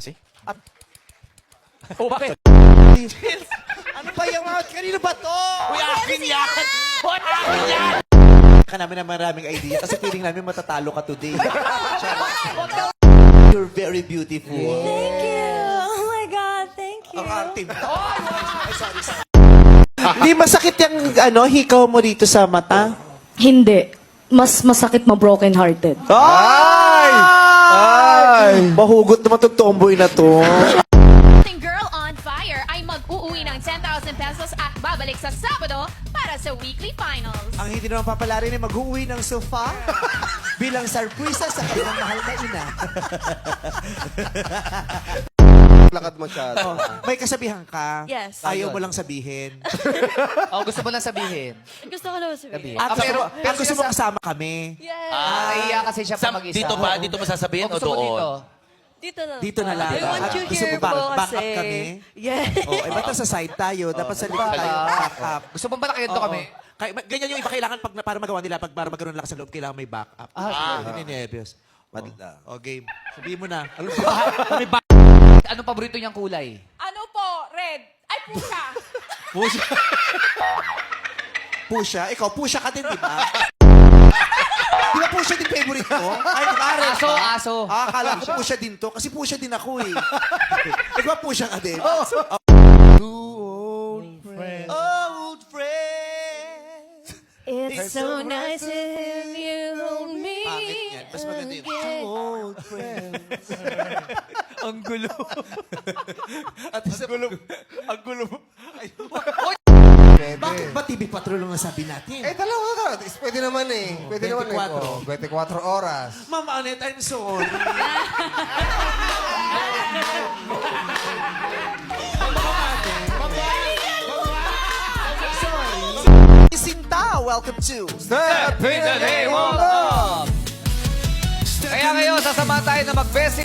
klase. Oh, bakit? Ano ba yung mga... Kanino ba to? Uy, akin yan! Uy, akin yan! Ka namin na maraming idea kasi feeling namin matatalo ka today. You're very beautiful. Thank you. Oh my God, thank you. Ang arte mo. Ay, sorry. Hindi masakit yung hikaw mo dito sa mata? Hindi. Mas masakit ma-broken hearted. Ay! Ay! Mahugot naman itong tomboy na to. Ating Girl on Fire ay mag-uuwi ng 10,000 pesos at babalik sa Sabado para sa weekly finals. Ang hindi naman papalari na mag-uwi ng sofa bilang sarpresa sa kanyang mahal na ina. Lakad masyado. Oh, may kasabihan ka. Yes. Ayaw mo lang sabihin. Oh, gusto mo lang sabihin. Gusto ko naman sabihin. At pero gusto mo kasama kami. Yes. Naiiyak kasi siya pa mag-isa. Dito ba? Dito mo sasabihin o gusto mo doon? dito? Dito na. Dito na lang. I want At you gusto here mo back po up kasi. kami? Yes. Oh, iba ta sa side tayo. Dapat sa likod tayo. Back up. Gusto mo ba nakayento Oo. kami? Ganyan yung iba kailangan para magawa nila. Para magkaroon ng lakas ng loob, kailangan may back up. Hindi nervyos. O, game. Sabihin mo na. Anong paborito niyang kulay? Ano po? Red. Ay, pusa. Pusha. Ikaw, pusha ka din, di ba? Di ba pusha din favorite ko? Ay, pare. Aso, aso. Akala ko pusha din to. Kasi pusha din ako eh. Ikaw, pusha ka din. Old friends. Old friends. It's so nice to have you hold me. Pangit yan. Mas maganda yung two old friends. Ang gulo. At ang gulo. Ang gulo. Bakit ba TV Patrol ang nasabi natin? Dalawa ka. Pwede naman eh. Pwede naman eh. 24. 24 oras. Ma'am Annette, I'm sorry. Sinta, welcome to Step in the name of love. Kaya ngayon, sasama tayo na mag-best